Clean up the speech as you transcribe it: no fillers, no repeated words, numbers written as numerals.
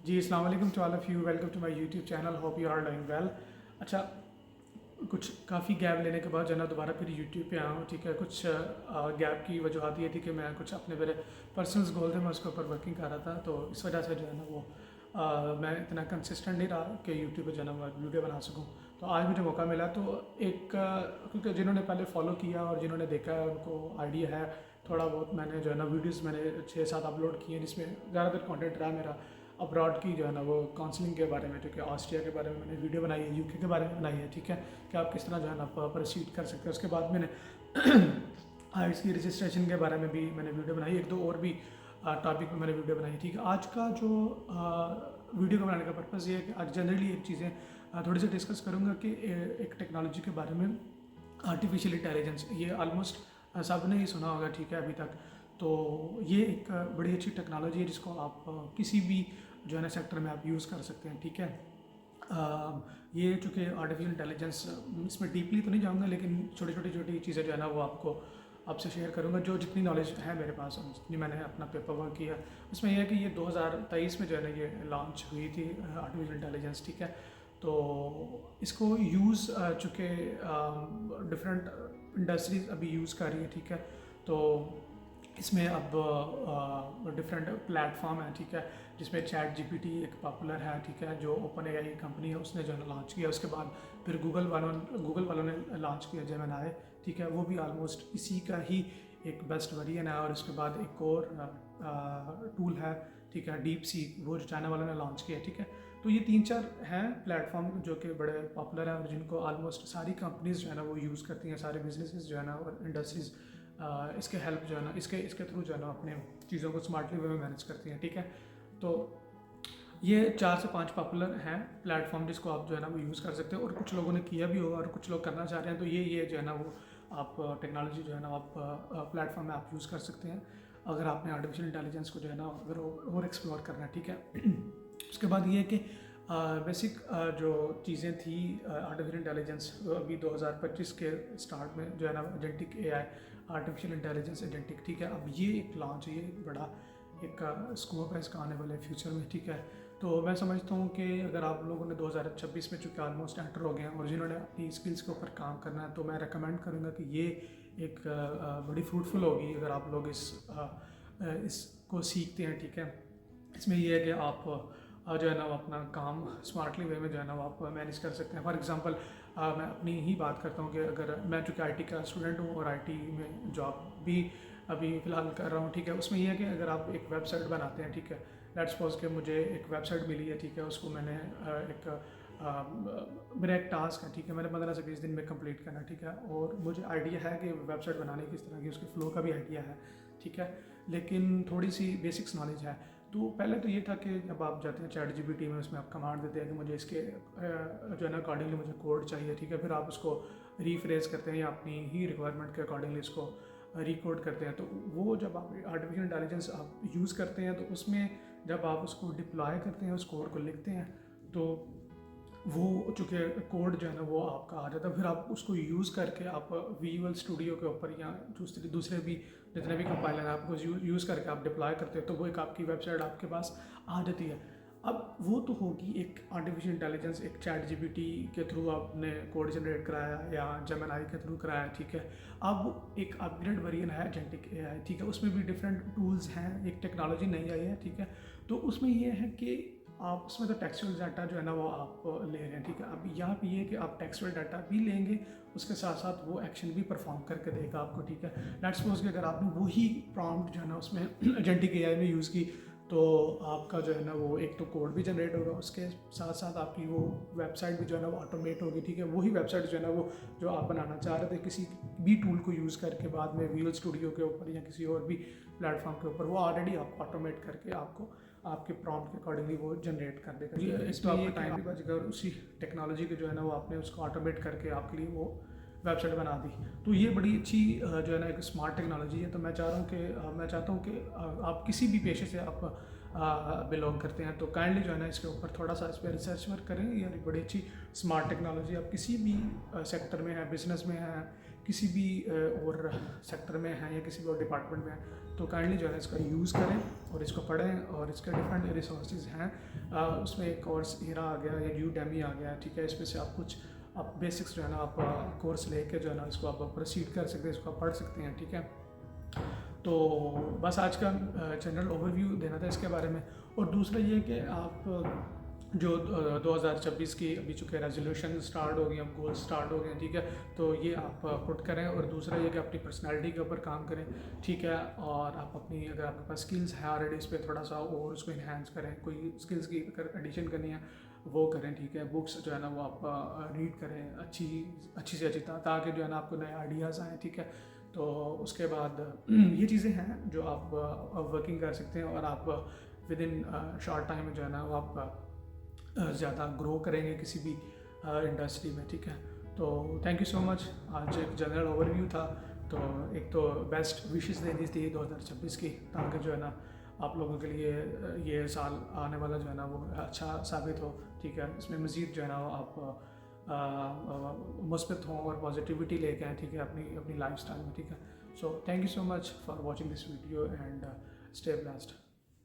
जी, अस्सलाम वालेकुम to all of you. Welcome to my YouTube channel. Hope you are doing well. अच्छा, कुछ काफ़ी गैप लेने के बाद जो है ना दोबारा फिर यूट्यूब पे आया हूँ, ठीक है। कुछ गैप की वजूहत ये थी कि मैं कुछ अपने मेरे पर्सनल्स गोल थे, मैं उसके ऊपर वर्किंग कर रहा था, तो इस वजह से जो है ना वो मैं इतना कंसिस्टेंट नहीं रहा कि यूट्यूब पे जो है ना मैं वीडियो बना सकूँ। तो आज मुझे मौका मिला, तो एक क्योंकि जिन्होंने पहले फॉलो किया और जिन्होंने देखा है उनको आइडिया है थोड़ा बहुत। मैंने जो है ना वीडियोज़ मैंने 6-7 अपलोड किए हैं, जिसमें ज़्यादातर कंटेंट रहा मेरा अब्रॉड की जो है ना वो काउंसलिंग के बारे में, जो कि ऑस्ट्रिया के बारे में मैंने वीडियो बनाई है, यूके के बारे में बनाई है, ठीक है, कि आप किस तरह जो है ना प्रोसीड कर सकते हैं। उसके बाद मैंने आइट्स की रजिस्ट्रेशन के बारे में भी मैंने वीडियो बनाई, एक दो और भी टॉपिक में मैंने वीडियो बनाई, ठीक है। आज का जो वीडियो को बनाने का पर्पज़ ये है कि आज जनरली एक चीज़ें थोड़ी सी डिस्कस करूँगा कि एक टेक्नोलॉजी के बारे में, आर्टिफिशियल इंटेलिजेंस। ये ऑलमोस्ट सब ने ही सुना होगा, ठीक है, अभी तक। तो ये एक बड़ी अच्छी टेक्नोलॉजी है जिसको आप किसी भी जो है ना सेक्टर में आप यूज़ कर सकते हैं, ठीक है। ये चूँकि आर्टिफिशियल इंटेलिजेंस, इसमें डीपली तो नहीं जाऊँगा, लेकिन छोटी छोटी चीज़ें जो है ना वो आपसे शेयर करूँगा, जो जितनी नॉलेज है मेरे पास, जितनी मैंने अपना पेपर वर्क किया। उसमें यह है कि ये 2023 में जो है ना ये लॉन्च हुई थी आर्टिफिशियल इंटेलिजेंस, ठीक है। तो इसको यूज़ चूँकि डिफरेंट इंडस्ट्रीज़ अभी यूज़ कर रही है, ठीक है। तो इसमें अब डिफरेंट प्लेटफॉर्म है, ठीक है, जिसमें चैट जीपीटी एक पॉपुलर है, ठीक है, जो ओपन एआई कंपनी है उसने जो है ना लॉन्च किया। उसके बाद फिर गूगल वालों ने लॉन्च किया जेमिनी, ठीक है, वो भी ऑलमोस्ट इसी का ही एक बेस्ट वेरिएंट है। और उसके बाद एक और टूल है, ठीक है, डीप सी, वो जो चाइना वालों ने लॉन्च किया, ठीक है। तो ये 3-4 हैं प्लेटफॉर्म जो कि बड़े पॉपुलर हैं और जिनको ऑलमोस्ट सारी कंपनीज जो है ना वो यूज़ करती हैं, सारे बिजनेसेस जो है ना और इंडस्ट्रीज़ इसके हेल्प जो है ना इसके थ्रू जो है ना अपने चीज़ों को स्मार्टली वे में मैनेज करती हैं, ठीक है। तो ये 4 से 5 पॉपुलर हैं प्लेटफॉर्म जिसको आप जो है ना वो यूज़ कर सकते हो, और कुछ लोगों ने किया भी होगा और कुछ लोग करना चाह रहे हैं। तो ये जो है ना वो आप टेक्नोलॉजी जो है ना आप प्लेटफॉर्म में आप यूज़ कर सकते हैं, अगर आपने आर्टिफिशियल इंटेलिजेंस को जो है ना अगर और एक्सप्लोर करना है, ठीक है। उसके बाद ये है कि बेसिक जो चीज़ें थी आर्टिफिशियल इंटेलिजेंस, अभी 2025 के स्टार्ट में जो है ना agentic AI, artificial intelligence agentic, ठीक है। अब ये एक लॉन्च है, ये बड़ा एक स्कोप है इसका आने वाले फ्यूचर में, ठीक है। तो मैं समझता हूँ कि अगर आप लोगों ने 2026 में चूँकि ऑलमोस्ट एंटर हो गए हैं और जिन्होंने अपनी स्किल्स के ऊपर काम करना है, तो मैं रेकमेंड करूँगा कि ये एक बड़ी फ्रूटफुल होगी अगर आप लोग इसको सीखते हैं, ठीक है। इसमें यह है कि आप जो है ना वो अपना काम स्मार्टली वे में जो है ना वो आप मैनेज कर सकते हैं। फॉर एग्जांपल मैं अपनी ही बात करता हूँ कि अगर मैं चूँकि आईटी का स्टूडेंट हूँ और आईटी में जॉब भी अभी फ़िलहाल कर रहा हूँ, ठीक है। उसमें यह है कि अगर आप एक वेबसाइट बनाते हैं, ठीक है, लेट्स सपोज कि मुझे एक वेबसाइट मिली है, ठीक है, उसको मैंने मेरा एक टास्क है, ठीक है, मैंने 15 से 20 दिन में कंप्लीट करना, ठीक है, और मुझे आइडिया है कि वेबसाइट बनाने किस तरह की, उसके फ्लो का भी आइडिया है, ठीक है, लेकिन थोड़ी सी बेसिक्स नॉलेज है। तो पहले तो ये था कि जब आप जाते हैं चैट जीपीटी में, उसमें आप कमांड देते हैं कि मुझे इसके जो है ना अकॉर्डिंगली मुझे कोड चाहिए, ठीक है, फिर आप उसको रीफ्रेज करते हैं या अपनी ही रिक्वायरमेंट के अकॉर्डिंगली इसको रिकोड करते हैं। तो वो जब आप आर्टिफिशियल इंटेलिजेंस आप यूज़ करते हैं, तो उसमें जब आप उसको डिप्लॉय करते हैं, उस कोड को लिखते हैं, तो वो चूँकि कोड जो है ना वो आपका आ जाता है। फिर आप उसको यूज़ करके आप विजुअल स्टूडियो के ऊपर या दूसरे भी जितने भी कंपाइलर हैं आपको यूज़ करके आप डिप्लॉय करते हैं, तो वो एक आपकी वेबसाइट आपके पास आ जाती है। अब वो तो होगी एक आर्टिफिशियल इंटेलिजेंस, एक चैट जीपीटी के थ्रू आपने कोड जनरेट कराया या जेमिनी के थ्रू कराया, ठीक है। अब एक अपग्रेड वेरिएंट है एजेंटिक एआई, ठीक है, उसमें भी डिफरेंट टूल्स हैं, एक टेक्नोलॉजी नई आई है, ठीक है। तो उसमें ये है कि आप उसमें तो टेक्सचुअल डाटा जो है ना वो आप ले रहे हैं, ठीक है। अब यहाँ पे ये है कि आप टेक्सचुअल डाटा भी लेंगे, उसके साथ साथ वो एक्शन भी परफॉर्म करके देगा आपको, ठीक है। लेट्स सपोज कि अगर आपने वही प्रॉम्प्ट जो है ना उसमें एजेंटिक एआई में यूज़ की, तो आपका जो है ना वो एक तो कोड भी जनरेट होगा, उसके साथ साथ आपकी वो वेबसाइट भी जो है ना वो ऑटोमेट होगी, ठीक है। वही वेबसाइट जो है ना वो जो आप बनाना चाह रहे थे किसी भी टूल को यूज़ करके, बाद में विजुअल स्टूडियो के ऊपर या किसी और भी प्लेटफॉर्म के ऊपर, वो ऑलरेडी आपको ऑटोमेट करके आपको आपके प्रॉम्प्ट के अकॉर्डिंगली वो जनरेट कर देगा। जी, इस तो आपका टाइम भी बचेगा और उसी टेक्नोलॉजी के जो है ना वो आपने उसको ऑटोमेट करके आपके लिए वो वेबसाइट बना दी। तो ये बड़ी अच्छी जो है ना एक स्मार्ट टेक्नोलॉजी है। तो मैं चाहता हूँ कि आप किसी भी पेशे से आप बिलोंग करते हैं, तो काइंडली जो है ना इसके ऊपर थोड़ा सा इस पर रिसर्च वर्क करें। यार बड़ी अच्छी स्मार्ट टेक्नोलॉजी, आप किसी भी सेक्टर में है, बिजनेस में है, किसी भी और सेक्टर में है या किसी भी और डिपार्टमेंट में है, तो काइंडली जो है इसका यूज़ करें और इसको पढ़ें, और इसके डिफरेंट रिसोर्सेज हैं। उसमें एक कोर्स हीरा आ गया या यूडेमी आ गया, ठीक है। इसमें से आप कुछ आप बेसिक्स जो है ना आप कोर्स लेके जो है ना इसको आप प्रोसीड कर सकते हैं, इसको आप पढ़ सकते हैं, ठीक है। तो बस आज का जनरल ओवरव्यू देना था इसके बारे में। और दूसरा ये कि आप जो 2026 की अभी चुके रेजोल्यूशन स्टार्ट हो गए, अब गोल्स स्टार्ट हो गए, ठीक है। तो ये आप पुट करें, और दूसरा ये कि अपनी पर्सनालिटी के ऊपर काम करें, ठीक है। और आप अपनी, अगर आपके पास स्किल्स है ऑलरेडी, इस पर थोड़ा सा और उसको इन्हांस करें, कोई स्किल्स की अगर एडिशन करनी है वो करें, ठीक है। बुक्स जो है ना वो आप रीड करें अच्छी से अच्छी, ताकि जो है ना आपको नए आइडियाज़ आएँ, ठीक है। तो उसके बाद ये चीज़ें हैं जो आप वर्किंग कर सकते हैं, और आप विद इन शॉर्ट टाइम में जो है ना वो आप ज़्यादा ग्रो करेंगे किसी भी इंडस्ट्री में, ठीक है। तो थैंक यू सो मच। आज एक जनरल ओवरव्यू था, तो एक तो बेस्ट विशेस देनी थी 2026 की, ताकि जो है ना आप लोगों के लिए ये साल आने वाला जो है ना वो अच्छा साबित हो, ठीक है। इसमें मज़ीद जो है ना आप मुस्बत हों और पॉजिटिविटी लेके आएँ, ठीक है, अपनी लाइफ स्टाइल में, ठीक है। So thank you so much for watching this video and stay blessed.